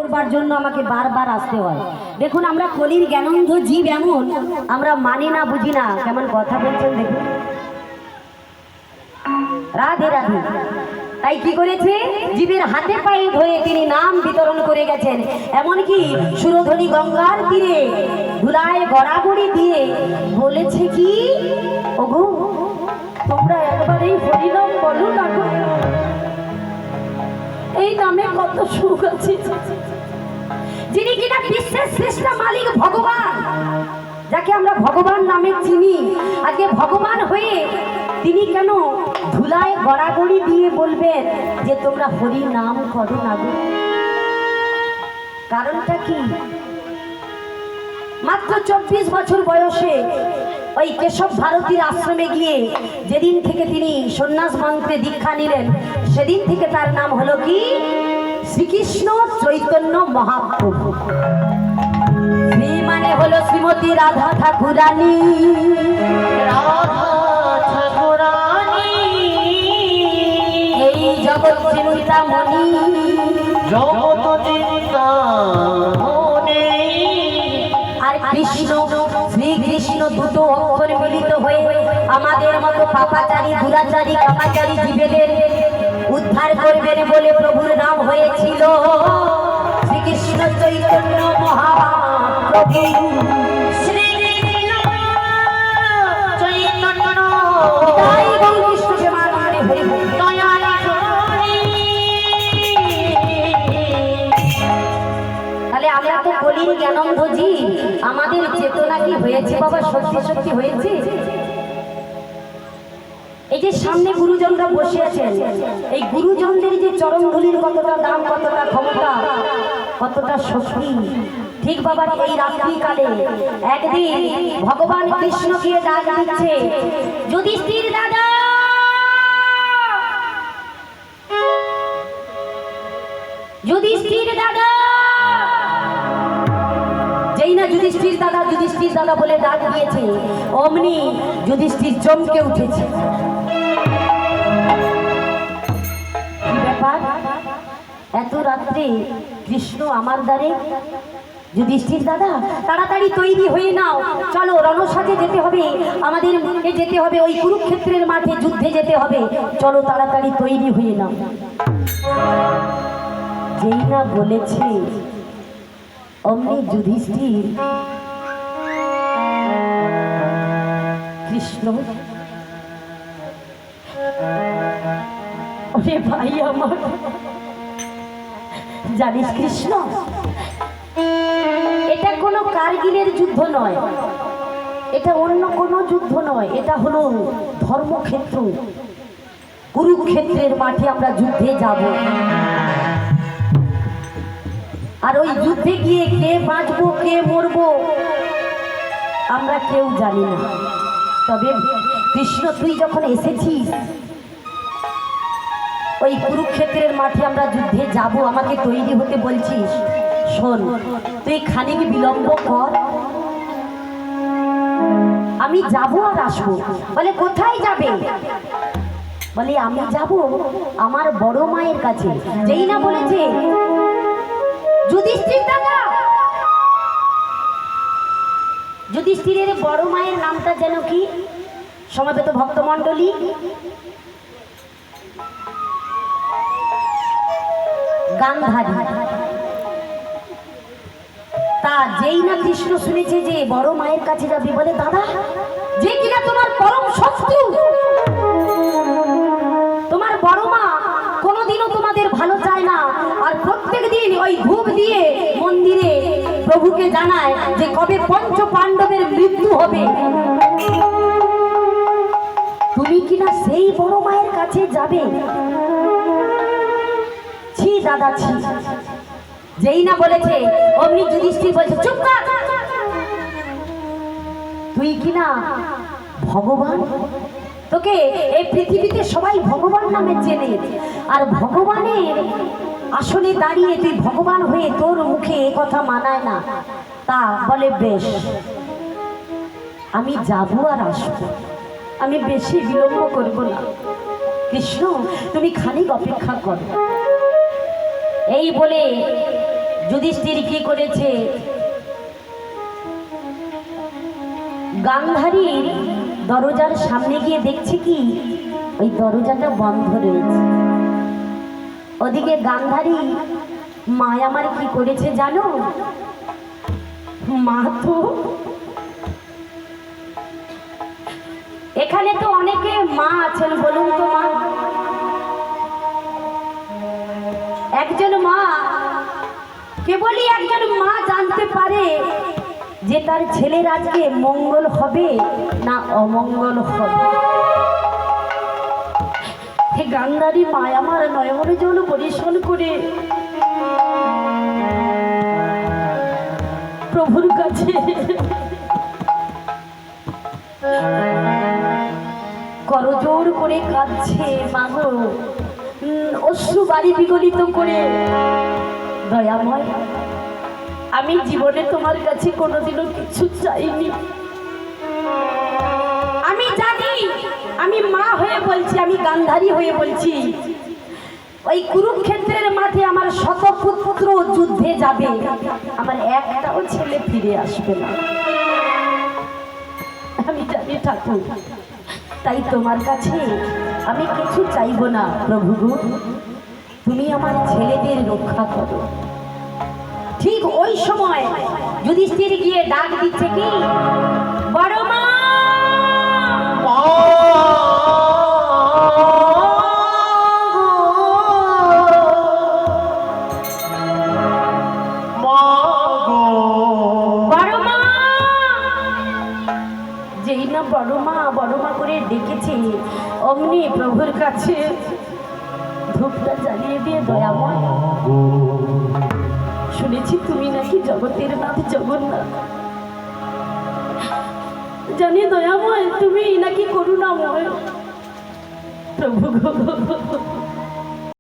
করবার জন্য আমাকে বারবার আসতে হয়। দেখুন আমরা কলির জ্ঞানন্ধ জীব, এমন আমরা মানি না, বুঝি না, কেমন কথা বলছেন দেখুন। রাধে রাধে। তাই কি করেছে, জীবের হাতে পায়ে ধরে তিনি নাম বিতরণ করে গেছেন। এমনকি সুরধনী গঙ্গার তীরে ধুলায় গড়াগড়ি দিয়ে বলেছে কি, ওগো তোমরা একবার এই হরিনাম বলো না গো, এই নামে কত সুখ আছে। যিনি কিনা বিশ্বের শ্রেষ্ঠ মালিক ভগবান, যাকে আমরা ভগবান নামে চিনি, আজকে ভগবান হয়ে তিনি কেন ধুলায় গড়াগড়ি দিয়ে বলবেন যে তোমরা হরি নাম করো না গো? কারণটা কি? মাত্র 24 বছর বয়সে ওই কেশব ভারতীর আশ্রমে গিয়ে যেদিন থেকে তিনি সন্ন্যাস মন্ত্রে দীক্ষা নিলেন, সেদিন থেকে তার নাম হলো কি শ্রীকৃষ্ণ চৈতন্য মহাপ্রভু। শ্রী মানে হলো শ্রীমতী রাধা ঠাকুরানী, এই জগৎ চিন্তামণি, জগৎ চিন্তামণি। আর কৃষ্ণ শ্রীকৃষ্ণ দুটো অক্ষর মিলিত হয়ে আমাদের মতো পাপাচারী দুরাচারী কামাচারী জীবেদের উদ্ধার করবেন বলে প্রভুর নাম হয়েছিল শ্রীকৃষ্ণ চৈতন্য মহাপ্রভু। শ্রীকৃষ্ণ চৈতন্য তাই গৌরীষ্ণ প্রেমানন্দে হরি বল। দয়াল হরি। তাহলে আমরা তো কলির জ্ঞানন্ধ জীব, আমাদের চেতনা কি হয়েছে বাবা? সত্যি সত্যি হয়েছে। এই যে সামনে গুরুজনরা বসে আছেন, এই গুরুজনদের যে চরণ ধুলির কতটা দাম, কতটা ক্ষমতা, কতটা শক্তি। ঠিক বাবা, এই রাত্রিকালে একদিন ভগবান কৃষ্ণকে ডাক দিচ্ছে, যুধিষ্ঠির দাদা, যুধিষ্ঠির দাদা। যেই না যুধিষ্ঠির দাদা যুধিষ্ঠির দাদা বলে ডাক দিয়েছে, অমনি যুধিষ্ঠির চমকে উঠেছে। কি ব্যাপার, এত রাত্রে কৃষ্ণ আমার দ্বারে? যুধিষ্ঠির দাদা তাড়াতাড়ি তৈরি হয়ে নাও, চলো রণসাজে যেতে হবে, আমাদের যেতে হবে ওই কুরুক্ষেত্রের মাঠে যুদ্ধে যেতে হবে, চলো তাড়াতাড়ি তৈরি হয়ে নাও। যেই না বলেছে, অমনি যুধিষ্ঠির কৃষ্ণ, ওরে ভাই আমার, জানিস কৃষ্ণ, এটা কোনো কারগিলের যুদ্ধ নয়, এটা অন্য কোনো যুদ্ধ নয়, এটা হলো ধর্মক্ষেত্র, কুরুক্ষেত্রের মাঠে আমরা যুদ্ধে যাব। আর ওই যুদ্ধে গিয়ে কে বাঁচবো কে মরবো আমরা কেউ জানি না। তবে কৃষ্ণ তুই যখন এসেছিস ওই কুরুক্ষেত্রের মাঠে আমরা যুদ্ধে যাব, আমাকে তৈরি হতে বলছিস, শোন তুই খানিক বিলম্ব কর, আমি যাব আর আসবো। বলে কোথায় যাবে? বলে আমি যাব আমার বড় মায়ের কাছে। যেই না বলেছে যুধিষ্ঠির দাদা, যুধিষ্ঠিরের বড় মায়ের নামটা যেন কি? সমবেত ভক্তমণ্ডলী, গান্ধারী। তা যেই না কৃষ্ণ শুনেছে যে বড় মায়ের কাছে যাবি, বলে দাদা যে কিনা তোমার পরম শত্রু, তোমার বড় মা কোনোদিনও তোমাদের ভালো চায় না, আর প্রত্যেক দিন ওই ধূপ দিয়ে মন্দিরে প্রভুকে জানায় যে কবে পঞ্চ পাণ্ডবের মৃত্যু হবে। তুমি কিনা সেই বড় মায়ের কাছে যাবে? ছি দাদা ছি। যেই না বলেছে অমনি যুধিষ্ঠির বলছে, চুপ কর, তুই কিনা ভগবান, তোকে এই পৃথিবীতে সবাই ভগবান নামে চেনে, আর ভগবানের আসলে দাঁড়িয়ে তুই ভগবান হয়ে তোর মুখে এ কথা মানায় না। তা বলে বেশ, আমি যাবো আর আসবো, আমি বেশি বিলম্ব করব না। কৃষ্ণ তুমি খানিক অপেক্ষা করো। এই বলে যুধিষ্ঠির কি করেছে, গান্ধারীর দরজার সামনে গিয়ে দেখছে কি ওই দরজাটা বন্ধ রয়েছে। ওদিকে গান্ধারী মা আমার কি করেছে জানো? মা তো এখানে তো অনেকে মা আছেন, বলুন তো মা, একজন মা, কেবলই একজন মা জানতে পারে যে তার ছেলের আজকে মঙ্গল হবে না অমঙ্গল হবে। হে গান্ধারী মা আমার নয়নের জল পরিশোধ করে প্রভুর কাছে করজোড় করে কাঁদছে। মাগো, অশ্রু বাড়ি বিগলিত করে, দয়াময় আমি জীবনে তোমার কাছে কোনোদিনও কিছু চাইনি। আমি জানি, আমি মা হয়ে বলছি, আমি গান্ধারী হয়ে বলছি, ওই কুরুক্ষেত্রের মাঠে আমার শত পুত্র যুদ্ধে যাবে, আমার একটাও ছেলে ফিরে আসবে না। আমি জানি ঠাকুর, তাই তোমার কাছে আমি কিছু চাইবো না। প্রভু গো, তুমি আমার ছেলেদের রক্ষা করো। ঠিক ওই সময় যুধিষ্ঠির গিয়ে ডাক দিচ্ছে কি, বড় মা, যেই না বড় মা করে ডেকেছে, অমনি প্রভুর কাছে ধূপটা জ্বালিয়ে দিয়ে, দয়াময় শুনেছি তুমি নাকি জগতের নাথ জগন্নাথ, জানি দয়াময় তুমি নাকি করুণাময়। প্রভু গো,